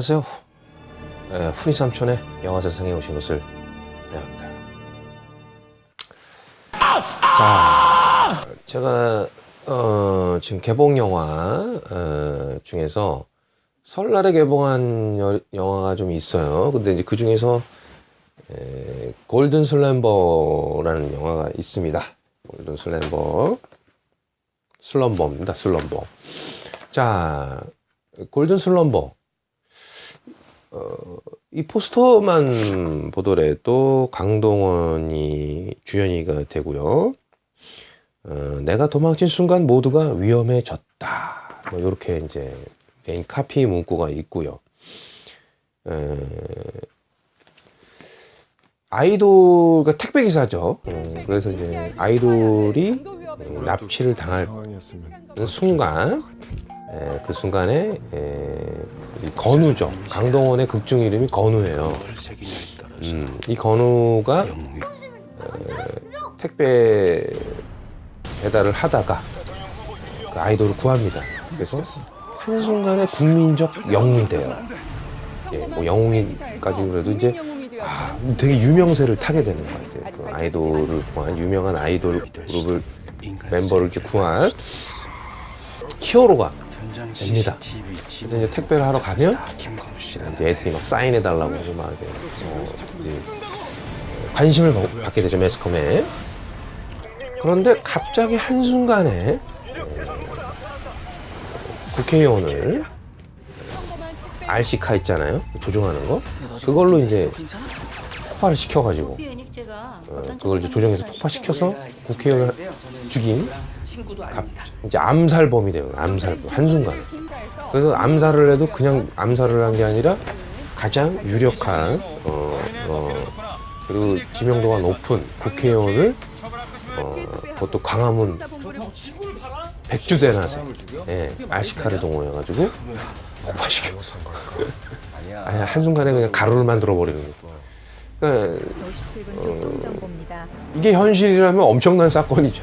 안녕하세요. 후리 삼촌의 영화 세상에 오신 것을 환영합니다. 자, 제가 지금 개봉 영화 중에서 설날에 개봉한 영화가 좀 있어요. 근데 이제 그 중에서 골든 슬럼버라는 영화가 있습니다. 골든 슬럼버입니다. 슬럼버. 자, 골든 슬럼버. 이 포스터만 보더라도 강동원이 주연이가 되고요. 내가 도망친 순간 모두가 위험해졌다. 뭐 이렇게 이제 메인 카피 문구가 있고요. 아이돌과 택배 기사죠. 그래서 이제 아이돌이 납치를 당할 순간, 그 순간에 이 건우죠. 강동원의 극중 이름이 건우예요. 이 건우가 택배 배달을 하다가 그 아이돌을 구합니다. 그래서 한순간에 국민적 영웅이 돼요. 뭐 영웅이까지 그래도 이제 되게 유명세를 타게 되는 것 같아요. 그 아이돌을 구한 유명한 아이돌 그룹을 멤버를 이제 구한 히어로가 됩니다. 그래서 이제 택배를 하러 가면 이제 애들이 막 사인해 달라고 하고 막 이제 관심을 받게 되죠, 매스컴에. 그런데 갑자기 한순간에 국회의원을 RC카 있잖아요, 조종하는 거, 그걸로 이제 폭발을 시켜가지고 그걸 이제 조정해서 폭파시켜서 국회의원을 죽인 이제 암살범이 돼요. 암살범 한순간에. 그래서 암살을 해도 그냥 암살을 한 게 아니라 가장 유력한 그리고 지명도가 높은 국회의원을 그것도 광화문 백주대낮에 RC카를 동원해가지고 폭파시켜. 한순간에 그냥 가루를 만들어 버리는 거예요. 그러니까, 이게 현실이라면 엄청난 사건이죠.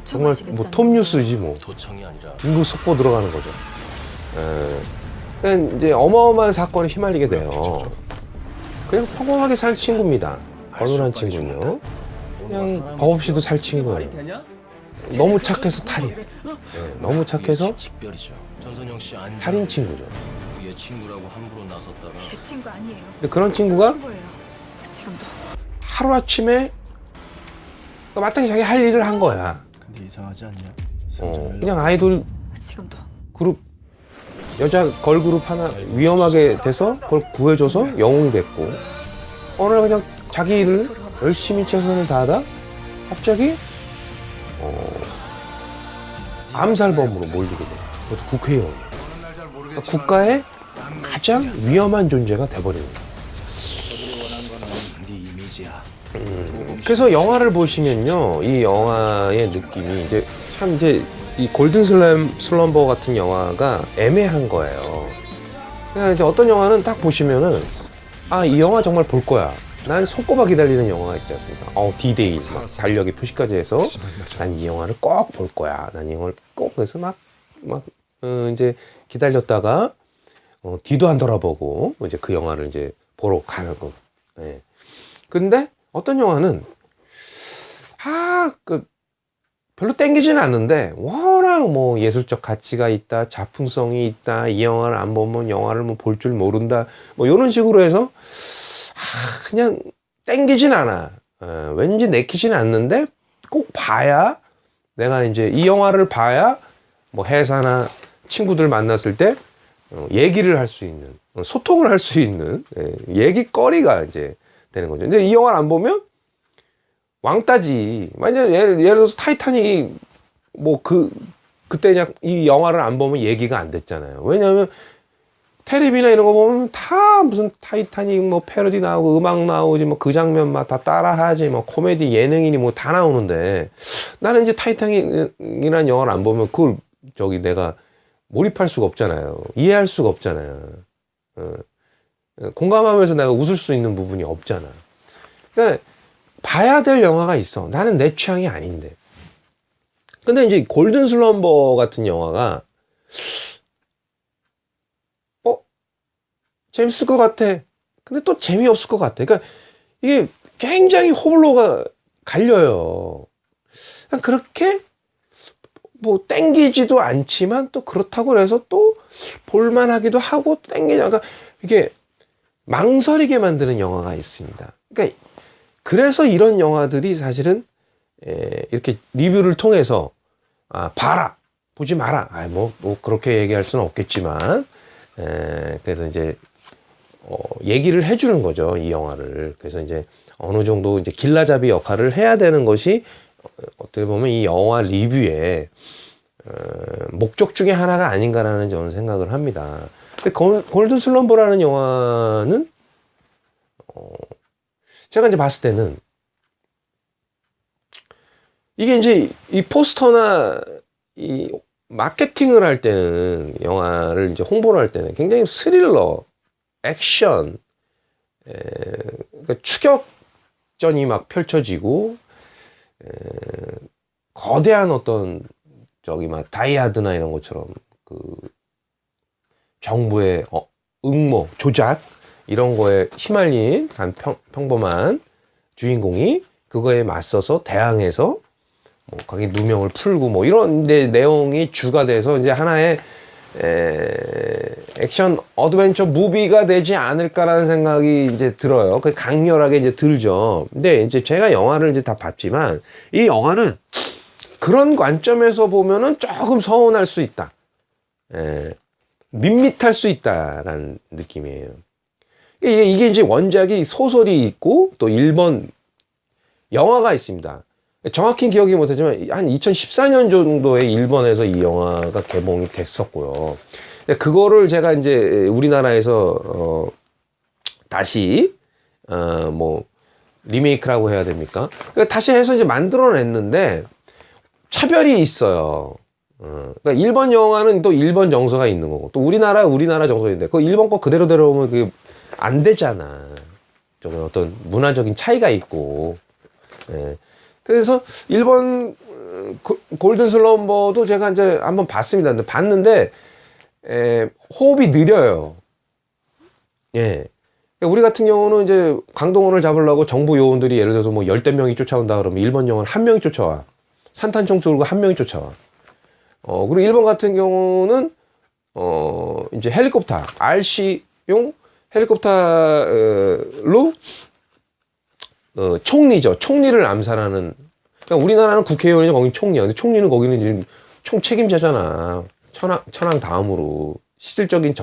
정말 뭐 톱뉴스지 뭐. 인구 속보 들어가는 거죠. 그러니까 이제 어마어마한 사건에 휘말리게 돼요. 그냥 평범하게 살 친구입니다. 건우란 친구는요. 그냥 법 없이도 살 친구예요. 너무 착해서 탈이에요. 너무 착해서 탈인 친구죠. 친구라고 함부로 나섰다가 제 친구 아니에요. 근데 그런 친구가 친구예요. 지금도. 하루아침에 마땅히 자기 할 일을 한 거야. 근데 이상하지 않냐? 그냥 아이돌 지금도. 그룹, 여자 걸그룹 하나 위험하게 돼서 그걸 구해줘서 영웅이 됐고, 어느 날 그냥 자기 일을 열심히 최선을 다하다 갑자기 암살범으로 몰리게 돼. 그것도 국회의원. 그러니까 국가의 가장 위험한 존재가 돼버리는 거야. 그래서 영화를 보시면요, 이 영화의 느낌이 이제 참 이 골든 슬럼버 같은 영화가 애매한 거예요. 그러니까 이제 어떤 영화는 딱 보시면은 이 영화 정말 볼 거야. 난 손꼽아 기다리는 영화가 있지 않습니까? D-Day 막 달력에 표시까지 해서 난 이 영화를 꼭 볼 거야. 난 이 영화를 꼭. 그래서 이제 기다렸다가 뒤도 안 돌아보고 이제 그 영화를 이제 보러 가는 거. 근데 어떤 영화는 별로 땡기지는 않는데 워낙 뭐 예술적 가치가 있다, 작품성이 있다, 이 영화를 안 보면 영화를 뭐 볼 줄 모른다, 뭐 이런 식으로 해서 그냥 땡기진 않아. 왠지 내키진 않는데 꼭 봐야, 내가 이제 이 영화를 봐야 뭐 회사나 친구들 만났을 때 얘기를 할 수 있는, 소통을 할 수 있는 얘기거리가 이제 되는 거죠. 근데 이 영화를 안 보면 왕따지. 만약 예를 들어서 타이타닉이 뭐 그때 그냥 이 영화를 안 보면 얘기가 안 됐잖아요. 왜냐하면 텔레비나 이런 거 보면 다 무슨 타이타닉 뭐 패러디 나오고 음악 나오지, 뭐 그 장면만 다 따라하지, 뭐 코미디 예능이니 뭐 다 나오는데, 나는 이제 타이타닉이라는 영화를 안 보면 그걸 내가 몰입할 수가 없잖아요. 이해할 수가 없잖아요. 공감하면서 내가 웃을 수 있는 부분이 없잖아. 그러니까 봐야 될 영화가 있어. 나는 내 취향이 아닌데. 근데 이제 골든 슬럼버 같은 영화가 재밌을 것 같아. 근데 또 재미없을 것 같아. 그러니까 이게 굉장히 호불호가 갈려요. 그냥 그렇게 뭐 땡기지도 않지만 또 그렇다고 해서 또 볼만하기도 하고 땡기지 않아. 이게 망설이게 만드는 영화가 있습니다. 그러니까 그래서 이런 영화들이 사실은 이렇게 리뷰를 통해서 봐라, 보지 마라. 뭐 그렇게 얘기할 수는 없겠지만 그래서 이제 얘기를 해주는 거죠, 이 영화를. 그래서 이제 어느 정도 이제 길라잡이 역할을 해야 되는 것이 어떻게 보면 이 영화 리뷰의 목적 중에 하나가 아닌가라는 저는 생각을 합니다. 근데 골든 슬럼버라는 영화는 제가 이제 봤을 때는 이게 이제 이 포스터나 이 마케팅을 할 때는 영화를 이제 홍보를 할 때는 굉장히 스릴러, 액션, 그러니까 추격전이 막 펼쳐지고 거대한 어떤 저기 막 다이아드나 이런 것처럼 그 정부의 응모, 조작 이런 거에 휘말린 한 평범한 주인공이 그거에 맞서서 대항해서 뭐 거기 누명을 풀고 뭐 이런 내용이 주가 돼서 이제 하나의 액션 어드벤처 무비가 되지 않을까라는 생각이 이제 들어요. 그 강렬하게 이제 들죠. 근데 이제 제가 영화를 이제 다 봤지만 이 영화는 그런 관점에서 보면은 조금 서운할 수 있다. 밋밋할 수 있다라는 느낌이에요. 이게 이제 원작이 소설이 있고 또 일본 영화가 있습니다. 정확히 기억이 못하지만 한 2014년 정도에 일본에서 이 영화가 개봉이 됐었고요. 그거를 제가 이제 우리나라에서 다시 뭐 리메이크라고 해야 됩니까? 다시 해서 이제 만들어냈는데 차별이 있어요. 그러니까 일본 영화는 또 일본 정서가 있는 거고 또 우리나라 정서인데 그 일본 거 그대로 데려오면 그게 안 되잖아. 좀 어떤 문화적인 차이가 있고. 그래서 일본 골든 슬럼버도 제가 이제 한번 봤습니다. 근데 봤는데 호흡이 느려요. 예. 우리 같은 경우는 이제 강동원을 잡으려고 정부 요원들이 예를 들어서 뭐 10명이 쫓아온다 그러면 일본 영화는 한 명이 쫓아와. 산탄총수 들고 한 명이 쫓아와. 그리고 일본 같은 경우는 이제 헬리콥터 RC용 헬리콥터로 총리죠. 총리를 암살하는. 그러니까 우리나라는 국회의원이죠. 거긴 총리야. 근데 총리는 거기는 지금 총책임자잖아. 천황 다음으로 실질적인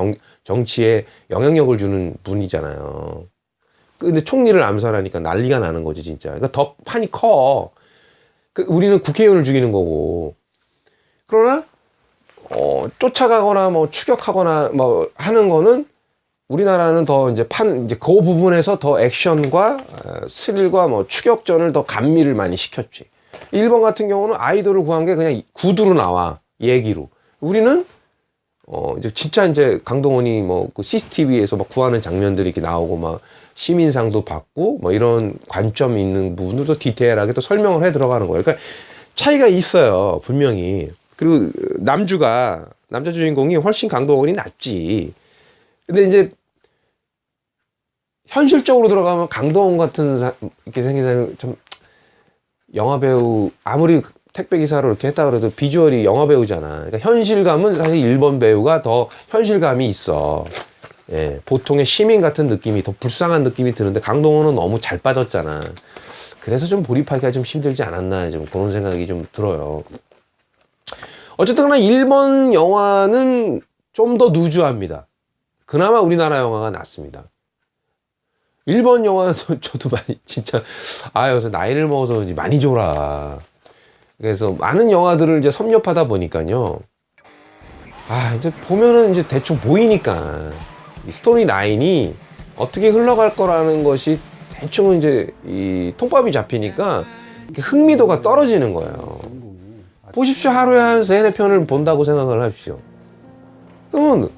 정치에 영향력을 주는 분이잖아요. 근데 총리를 암살하니까 난리가 나는 거지 진짜. 그러니까 더 판이 커. 우리는 국회의원을 죽이는 거고. 그러나 쫓아가거나 뭐 추격하거나 뭐 하는 거는 우리나라는 더 이제 이제 그 부분에서 더 액션과 스릴과 뭐 추격전을 더 감미를 많이 시켰지. 일본 같은 경우는 아이돌을 구한 게 그냥 구두로 나와. 얘기로. 우리는 이제 진짜 이제 강동원이 뭐 그 CCTV에서 막 구하는 장면들이 이렇게 나오고 막 시민상도 받고 뭐 이런 관점이 있는 부분도 디테일하게 또 설명을 해 들어가는 거예요. 그러니까 차이가 있어요. 분명히. 그리고 남자 주인공이 훨씬 강동원이 낫지. 근데 이제 현실적으로 들어가면 강동원 같은 이렇게 생긴 사람이 참 영화배우 아무리 택배기사로 이렇게 했다 그래도 비주얼이 영화배우잖아. 그러니까 현실감은 사실 일본 배우가 더 현실감이 있어. 예, 보통의 시민 같은 느낌이 더 불쌍한 느낌이 드는데 강동원은 너무 잘 빠졌잖아. 그래서 좀 몰입하기가 좀 힘들지 않았나 좀 그런 생각이 좀 들어요. 어쨌든 그러나 일본 영화는 좀 더 누주합니다. 그나마 우리나라 영화가 낫습니다. 일본 영화는 저도 많이 진짜 그래서 나이를 먹어서 그런지 많이 졸아. 그래서 많은 영화들을 이제 섭렵하다 보니까요. 이제 보면은 이제 대충 보이니까 이 스토리 라인이 어떻게 흘러갈 거라는 것이 대충 이제 이 통밥이 잡히니까 흥미도가 떨어지는 거예요. 보십시오. 하루에 한 3-4편을 본다고 생각을 하십시오. 그러면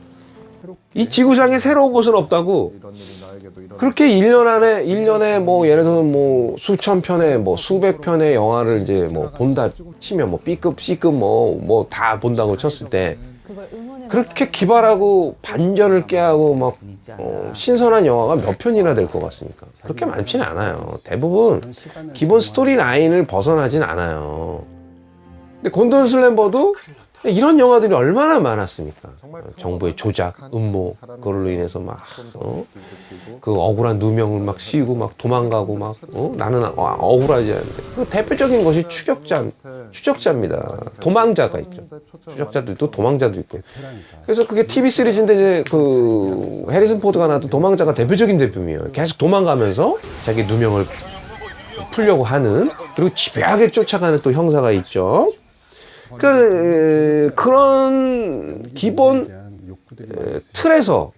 이 지구상에 새로운 것은 없다고. 그렇게 1년에 뭐 예를 들어서 뭐 수천 편의 뭐 수백 편의 영화를 이제 뭐 본다 치면 뭐 B급, C급 뭐 다 본다고 쳤을 때 그렇게 기발하고 반전을 깨하고 막 신선한 영화가 몇 편이나 될 것 같습니까? 그렇게 많지는 않아요. 대부분 기본 스토리 라인을 벗어나진 않아요. 근데 곤돈 슬램버도 이런 영화들이 얼마나 많았습니까? 정부의 조작, 음모, 그걸로 인해서 막, 그 억울한 누명을 막 씌우고 막 도망가고 막, 나는 억울하지 않은데. 그 대표적인 것이 추적자입니다. 도망자가 있죠. 추적자도 있고 도망자도 있고. 그래서 그게 TV 시리즈인데 이제 그 해리슨 포드가 나왔던 도망자가 대표적인 제품이에요. 계속 도망가면서 자기 누명을 풀려고 하는, 그리고 집요하게 쫓아가는 또 형사가 있죠. 그런 기본 틀에서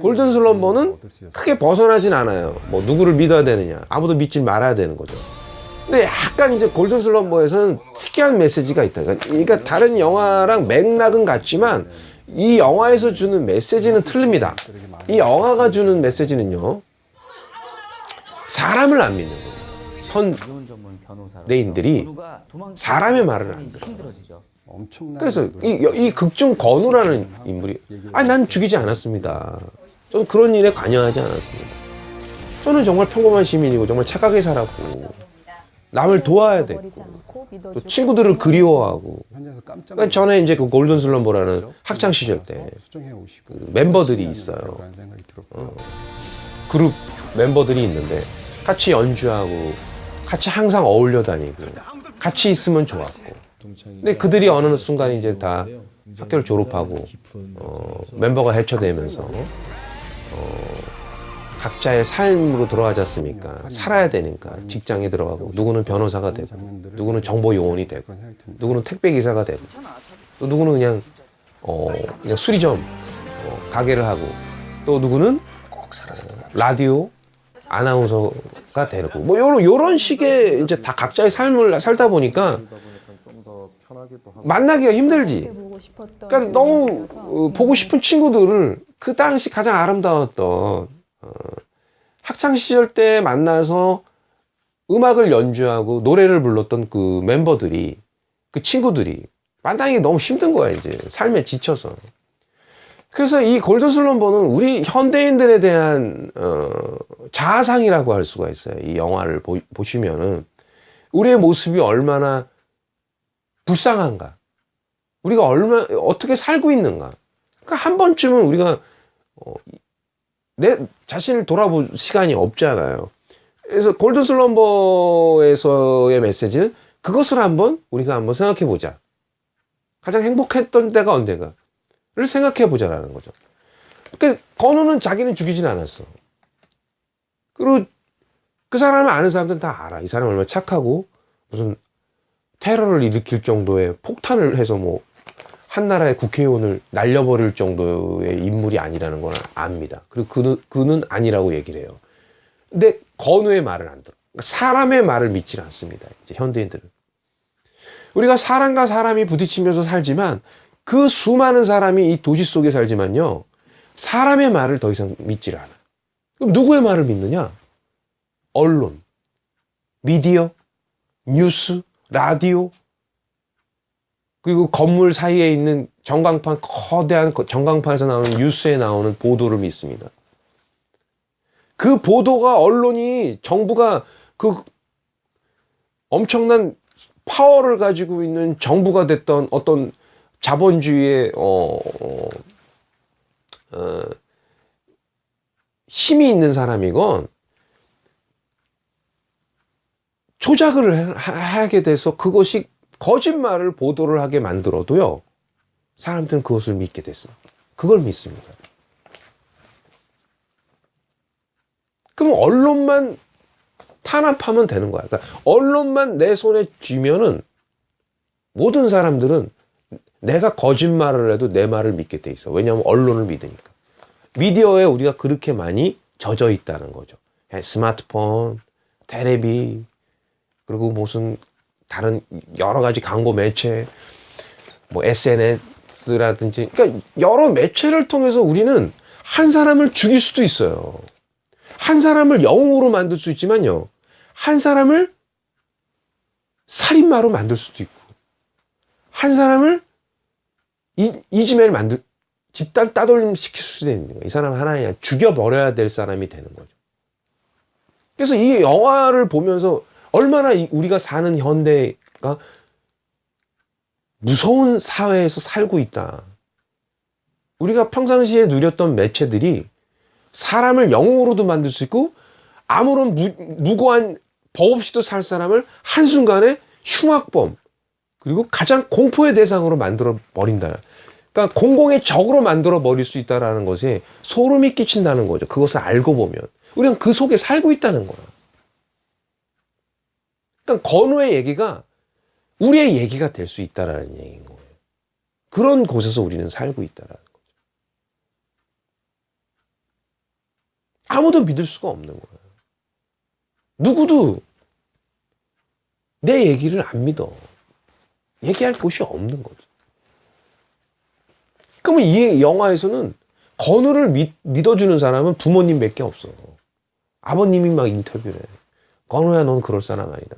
골든 슬럼버는 크게 벗어나진 않아요. 뭐 누구를 믿어야 되느냐, 아무도 믿지 말아야 되는 거죠. 근데 약간 이제 골든 슬럼버에서는 특이한 메시지가 있다. 그러니까 다른 영화랑 맥락은 같지만 이 영화에서 주는 메시지는 틀립니다. 이 영화가 주는 메시지는요, 사람을 안 믿는 거예요. 현대인들이 사람의 말을 안 들어요. 그래서 이 극중 건우라는 인물이, 난 죽이지 않았습니다. 저는 그런 일에 관여하지 않았습니다. 저는 정말 평범한 시민이고 정말 착하게 살았고 남을 도와야 되고 또 친구들을 그리워하고. 그러니까 전에 이제 그 골든 슬럼버라는 학창 시절 때 그 멤버들이 있어요. 그룹 멤버들이 있는데 같이 연주하고 같이 항상 어울려 다니고 같이 있으면 좋았고. 근데 그들이 어느 순간 이제 다 학교를 졸업하고 멤버가 해체되면서 각자의 삶으로 돌아가지 않습니까? 살아야 되니까 직장에 들어가고, 누구는 변호사가 되고, 누구는 정보 요원이 되고, 누구는 택배 기사가 되고, 또 누구는 그냥 수리점 가게를 하고, 또 누구는 라디오 아나운서가 되고, 뭐 요런 식의 이제 다 각자의 삶을 살다 보니까 만나기가 힘들지. 그러니까 너무 보고 싶은 친구들을 그 당시 가장 아름다웠던 학창 시절 때 만나서 음악을 연주하고 노래를 불렀던 그 멤버들이, 그 친구들이 만나기 너무 힘든 거야, 이제 삶에 지쳐서. 그래서 이 골든 슬럼버는 우리 현대인들에 대한 자아상이라고 할 수가 있어요. 이 영화를 보시면은 우리의 모습이 얼마나 불쌍한가, 우리가 어떻게 살고 있는가. 그러니까 한 번쯤은 우리가 내 자신을 돌아볼 시간이 없잖아요. 그래서 골든 슬럼버에서의 메시지는 그것을 우리가 한번 생각해 보자. 가장 행복했던 때가 언제가를 생각해 보자라는 거죠. 그러니까 건우는 자기는 죽이진 않았어. 그리고 그 사람을 아는 사람들은 다 알아. 이 사람 얼마나 착하고 무슨 테러를 일으킬 정도의 폭탄을 해서 뭐 한 나라의 국회의원을 날려버릴 정도의 인물이 아니라는 건 압니다. 그리고 그는 아니라고 얘기를 해요. 근데 건우의 말을 안 들어. 사람의 말을 믿지 않습니다. 이제 현대인들은. 우리가 사람과 사람이 부딪히면서 살지만 그 수많은 사람이 이 도시 속에 살지만요, 사람의 말을 더 이상 믿질 않아. 그럼 누구의 말을 믿느냐? 언론, 미디어, 뉴스, 라디오, 그리고 건물 사이에 있는 전광판, 거대한 전광판에서 나오는 뉴스에 나오는 보도를 믿습니다. 그 보도가, 언론이, 정부가 그 엄청난 파워를 가지고 있는 정부가 됐던 어떤 자본주의의 힘이 있는 사람이건 조작을 하게 돼서 그것이 거짓말을 보도를 하게 만들어도요, 사람들은 그것을 믿게 됐어요. 그걸 믿습니다. 그럼 언론만 탄압하면 되는 거야. 그러니까 언론만 내 손에 쥐면은 모든 사람들은 내가 거짓말을 해도 내 말을 믿게 돼 있어. 왜냐하면 언론을 믿으니까. 미디어에 우리가 그렇게 많이 젖어 있다는 거죠. 스마트폰, 테레비, 그리고 무슨 다른 여러 가지 광고 매체, 뭐 SNS라든지, 그러니까 여러 매체를 통해서 우리는 한 사람을 죽일 수도 있어요. 한 사람을 영웅으로 만들 수 있지만요, 한 사람을 살인마로 만들 수도 있고, 한 사람을 이지매를 만들 집단 따돌림 시킬 수도 있는 거예요. 이 사람 하나에 그냥 죽여버려야 될 사람이 되는 거죠. 그래서 이 영화를 보면서 얼마나 우리가 사는 현대가 무서운 사회에서 살고 있다. 우리가 평상시에 누렸던 매체들이 사람을 영웅으로도 만들 수 있고 아무런 무고한 법 없이도 살 사람을 한순간에 흉악범 그리고 가장 공포의 대상으로 만들어 버린다. 그러니까 공공의 적으로 만들어 버릴 수 있다는 것에 소름이 끼친다는 거죠. 그것을 알고 보면 우리는 그 속에 살고 있다는 거야. 그러니까 건우의 얘기가 우리의 얘기가 될 수 있다라는 얘기인 거예요. 그런 곳에서 우리는 살고 있다라는 거죠. 아무도 믿을 수가 없는 거예요. 누구도 내 얘기를 안 믿어. 얘기할 곳이 없는 거죠. 그러면 이 영화에서는 건우를 믿어주는 사람은 부모님밖에 없어. 아버님이 막 인터뷰를 해. 건우야, 넌 그럴 사람 아니다.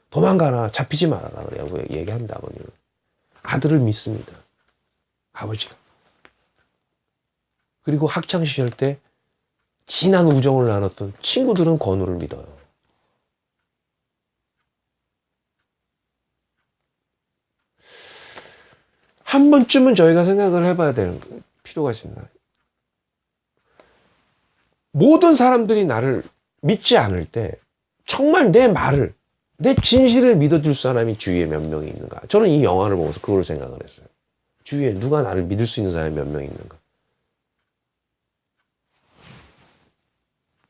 도망가라, 잡히지 말아라. 라고 얘기합니다, 아버님은. 아들을 믿습니다. 아버지가. 그리고 학창시절 때 진한 우정을 나눴던 친구들은 건우를 믿어요. 한 번쯤은 저희가 생각을 해봐야 될 필요가 있습니다. 모든 사람들이 나를 믿지 않을 때 정말 내 말을, 내 진실을 믿어줄 사람이 주위에 몇 명이 있는가. 저는 이 영화를 보면서 그걸 생각을 했어요. 주위에 누가 나를 믿을 수 있는 사람이 몇 명이 있는가.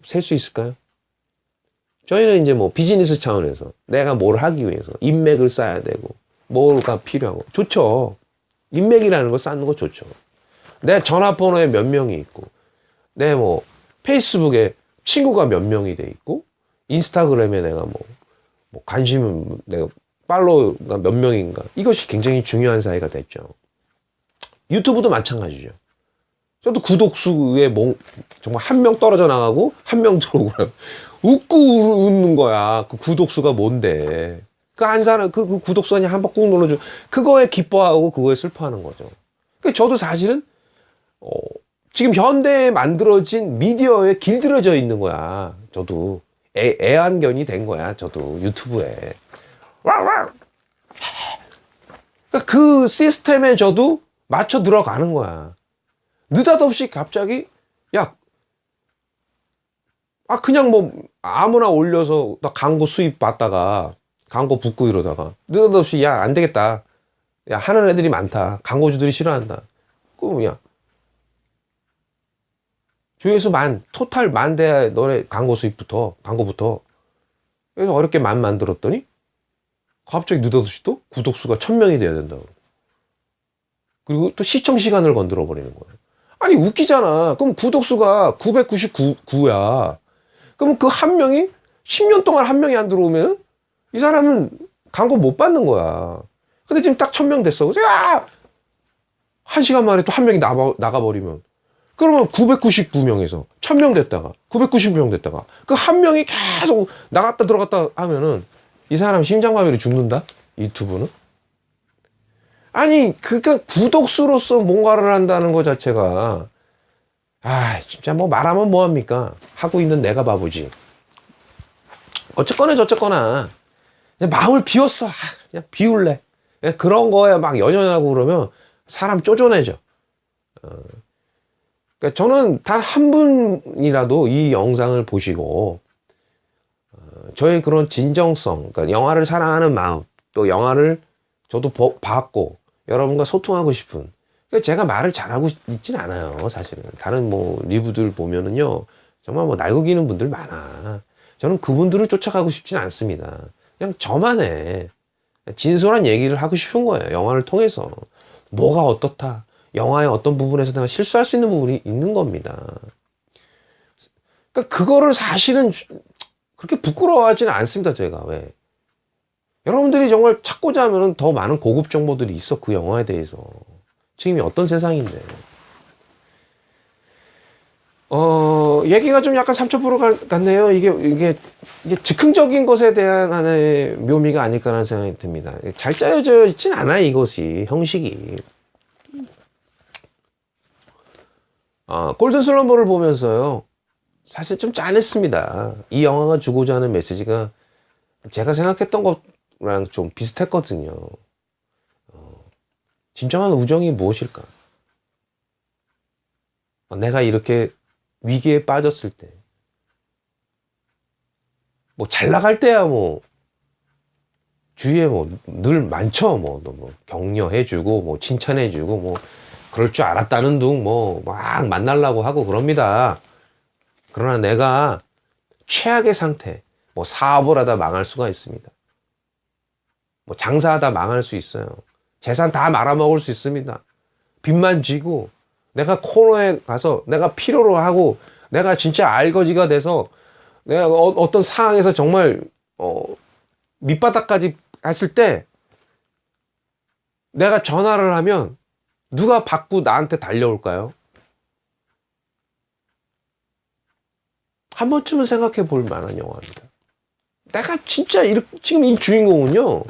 셀 수 있을까요? 저희는 이제 뭐 비즈니스 차원에서 내가 뭘 하기 위해서 인맥을 쌓아야 되고 뭐가 필요하고 좋죠. 인맥이라는 거 쌓는 거 좋죠. 내 전화번호에 몇 명이 있고 내 뭐 페이스북에 친구가 몇 명이 돼 있고 인스타그램에 내가 뭐 관심은 내가 팔로우가 몇 명인가 이것이 굉장히 중요한 사이가 됐죠. 유튜브도 마찬가지죠. 저도 구독수에 정말 한 명 떨어져 나가고 한 명 들어오고 웃고 웃는 거야. 그 구독수가 뭔데? 그 한 사람 그 구독수 그냥 한 번 꾹 눌러줘. 그거에 기뻐하고 그거에 슬퍼하는 거죠. 그 저도 사실은 지금 현대에 만들어진 미디어에 길들여져 있는 거야. 저도 애완견이 된 거야. 저도 유튜브에. 그러니까 그 시스템에 저도 맞춰 들어가는 거야. 느닷없이 갑자기 그냥 뭐 아무나 올려서 나 광고 수입 받다가 광고 붙고 이러다가 느닷없이 안 되겠다. 하는 애들이 많다. 광고주들이 싫어한다. 그럼 조회수 토탈 10,000대 너네 광고 수입부터 광고부터 그래서 어렵게 만들었더니 갑자기 느닷없이 또 구독수가 1,000명이 돼야 된다고. 그리고 또 시청 시간을 건드려 버리는 거예요. 아니 웃기잖아. 그럼 구독수가 999야. 그럼 그 한 명이 10년 동안 한 명이 안 들어오면 이 사람은 광고 못 받는 거야. 근데 지금 딱 1,000명 됐어. 그래서 한 시간 만에 또 한 명이 나가버리면 그러면 999명에서 1,000명 됐다가 990명 됐다가 그 한 명이 계속 나갔다 들어갔다 하면은 이 사람 심장마비로 죽는다? 유튜브는? 아니 그러니까 구독수로서 뭔가를 한다는 것 자체가 진짜 뭐 말하면 뭐합니까? 하고 있는 내가 바보지. 어쨌거나 저쨌거나 그냥 마음을 비웠어. 그냥 비울래. 그냥 그런 거에 막 연연하고 그러면 사람 쪼잔해져. 그러니까 저는 단 한 분이라도 이 영상을 보시고 저의 그런 진정성, 그러니까 영화를 사랑하는 마음, 또 영화를 저도 봤고 여러분과 소통하고 싶은. 그러니까 제가 말을 잘하고 있진 않아요, 사실은. 다른 뭐 리뷰들 보면은요, 정말 뭐 날고기는 분들 많아. 저는 그분들을 쫓아가고 싶진 않습니다. 그냥 저만의 진솔한 얘기를 하고 싶은 거예요, 영화를 통해서. 뭐가 어떻다. 영화의 어떤 부분에서 내가 실수할 수 있는 부분이 있는 겁니다. 그러니까 그거를 사실은 그렇게 부끄러워하지는 않습니다, 제가. 왜? 여러분들이 정말 찾고자 하면 더 많은 고급 정보들이 있어, 그 영화에 대해서. 지금이 어떤 세상인데. 얘기가 좀 약간 삼천포로 같네요. 이게 즉흥적인 것에 대한 하나의 묘미가 아닐까라는 생각이 듭니다. 잘 짜여져 있진 않아요, 이것이. 형식이. 골든 슬럼버를 보면서요. 사실 좀 짠했습니다. 이 영화가 주고자 하는 메시지가 제가 생각했던 것랑 좀 비슷했거든요. 진정한 우정이 무엇일까? 내가 이렇게 위기에 빠졌을 때, 뭐 잘 나갈 때야 뭐 주위에 뭐 늘 많죠. 뭐 격려해주고 뭐 칭찬해주고 뭐 그럴 줄 알았다는 둥 뭐 막 만나려고 하고 그럽니다. 그러나 내가 최악의 상태, 뭐 사업을 하다 망할 수가 있습니다. 뭐 장사하다 망할 수 있어요. 재산 다 말아먹을 수 있습니다. 빚만 지고 내가 코너에 가서 내가 필요로 하고 내가 진짜 알거지가 돼서 내가 어떤 상황에서 정말 밑바닥까지 갔을 때 내가 전화를 하면 누가 받고 나한테 달려올까요? 한 번쯤은 생각해 볼 만한 영화입니다. 내가 진짜 지금 이 주인공은요,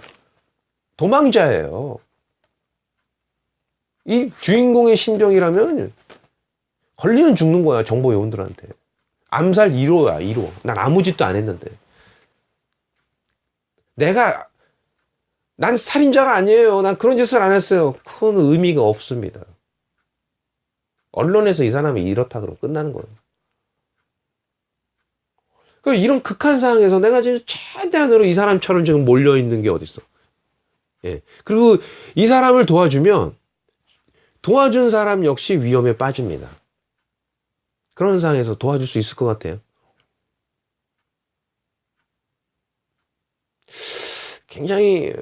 도망자예요. 이 주인공의 심정이라면 걸리는 죽는 거야, 정보 요원들한테. 암살 1호야, 1호. 난 아무 짓도 안 했는데. 난 살인자가 아니에요. 난 그런 짓을 안 했어요. 큰 의미가 없습니다. 언론에서 이 사람이 이렇다 그러면 끝나는 거예요. 이런 극한 상황에서 내가 지금 최대한으로 이 사람처럼 지금 몰려있는 게 어딨어. 예. 그리고 이 사람을 도와주면 도와준 사람 역시 위험에 빠집니다. 그런 상황에서 도와줄 수 있을 것 같아요. 굉장히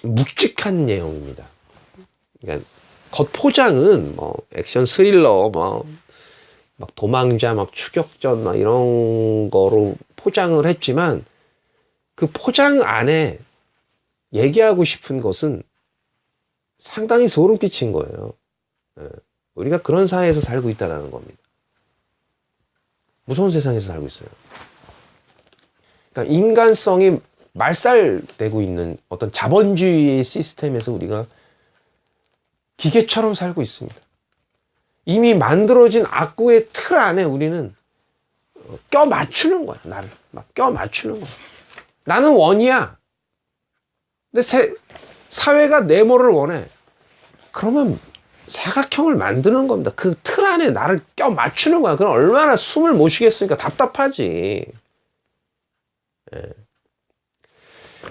묵직한 내용입니다. 그러니까 겉포장은 뭐 액션 스릴러, 막 도망자, 막 추격전, 막 이런 거로 포장을 했지만 그 포장 안에 얘기하고 싶은 것은 상당히 소름 끼친 거예요. 우리가 그런 사회에서 살고 있다는 겁니다. 무서운 세상에서 살고 있어요. 그러니까 인간성이 말살되고 있는 어떤 자본주의의 시스템에서 우리가 기계처럼 살고 있습니다. 이미 만들어진 악구의 틀 안에 우리는 껴 맞추는 거야. 나를 막 껴 맞추는 거야. 나는 원이야. 근데 사회가 네모를 원해. 그러면 사각형을 만드는 겁니다. 그 틀 안에 나를 껴 맞추는 거야. 그럼 얼마나 숨을 못 쉬겠으니까 답답하지. 예.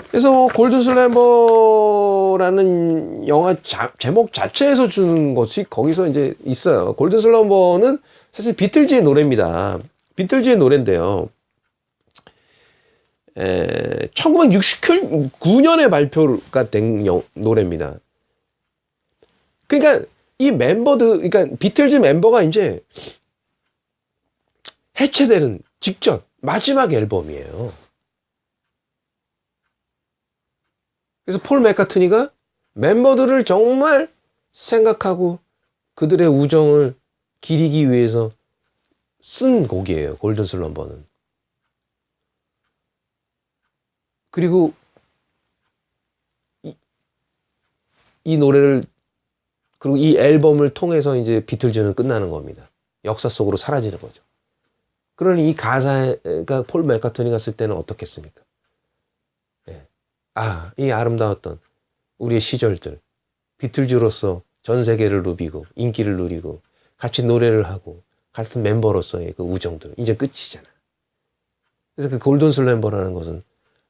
그래서 골든 슬럼버라는 영화 제목 자체에서 주는 것이 거기서 이제 있어요. 골든 슬럼버는 사실 비틀즈의 노래입니다. 비틀즈의 노래인데요. 1969년에 발표가 된 노래입니다. 그러니까 이 멤버들, 그러니까 비틀즈 멤버가 이제 해체되는 직전 마지막 앨범이에요. 그래서 폴 맥카트니가 멤버들을 정말 생각하고 그들의 우정을 기리기 위해서 쓴 곡이에요. 골든 슬럼버는. 그리고 이 노래를, 그리고 이 앨범을 통해서 이제 비틀즈는 끝나는 겁니다. 역사 속으로 사라지는 거죠. 그러니 이 가사가 폴 맥카트니가 쓸 때는 어떻겠습니까? 이 아름다웠던 우리의 시절들, 비틀즈로서 전 세계를 누비고 인기를 누리고 같이 노래를 하고 같은 멤버로서의 그 우정들 이제 끝이잖아. 그래서 그 골든 슬럼버라는 것은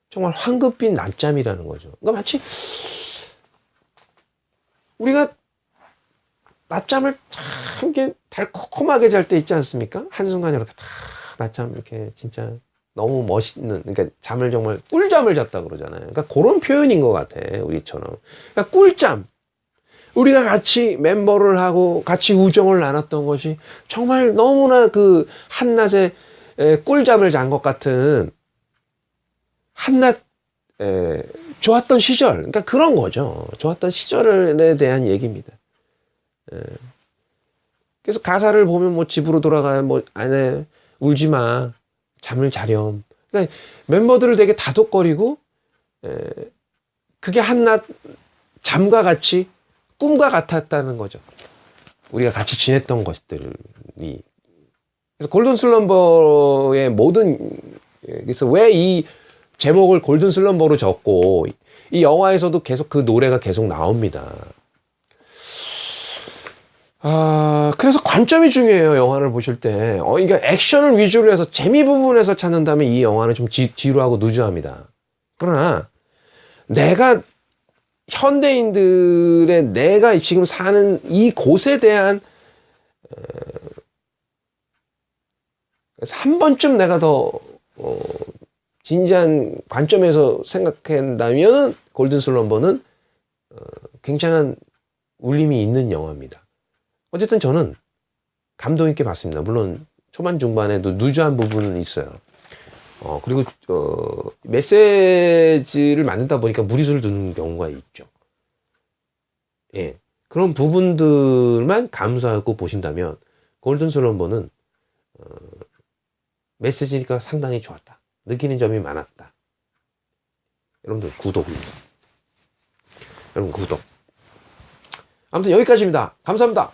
정말 황급빛 낮잠이라는 거죠. 그러니까 마치 우리가 낮잠을 참 이렇게 달콤하게 잘 때 있지 않습니까? 한순간에 이렇게 다 낮잠 이렇게 진짜 너무 멋있는, 그러니까 잠을 정말 꿀잠을 잤다 그러잖아요. 그러니까 그런 표현인 것 같아, 우리처럼. 그러니까 꿀잠. 우리가 같이 멤버를 하고 같이 우정을 나눴던 것이 정말 너무나 그 한낮에 꿀잠을 잔 것 같은 한낮 좋았던 시절. 그러니까 그런 거죠. 좋았던 시절에 대한 얘기입니다. 그래서 가사를 보면 뭐 집으로 돌아가야 뭐 안에 울지 마. 잠을 자렴. 그러니까 멤버들을 되게 다독거리고 그게 한낮 잠과 같이 꿈과 같았다는 거죠. 우리가 같이 지냈던 것들이 그래서 골든 슬럼버의 모든 그래서 왜 이 제목을 골든 슬럼버로 적고 이 영화에서도 계속 그 노래가 계속 나옵니다. 그래서 관점이 중요해요. 영화를 보실 때. 그러니까 액션을 위주로 해서 재미 부분에서 찾는다면 이 영화는 좀 지루하고 누추합니다. 그러나 내가 현대인들의 내가 지금 사는 이 곳에 대한 그래서 한 번쯤 내가 더 진지한 관점에서 생각한다면 골든 슬럼버는 굉장한 울림이 있는 영화입니다. 어쨌든 저는 감동 있게 봤습니다. 물론 초반 중반에도 누추한 부분은 있어요. 그리고 메시지를 만든다 보니까 무리수를 두는 경우가 있죠. 예, 그런 부분들만 감수하고 보신다면 골든 슬럼버는 메시지가 상당히 좋았다. 느끼는 점이 많았다. 여러분들 구독입니다. 여러분 구독. 아무튼 여기까지입니다. 감사합니다.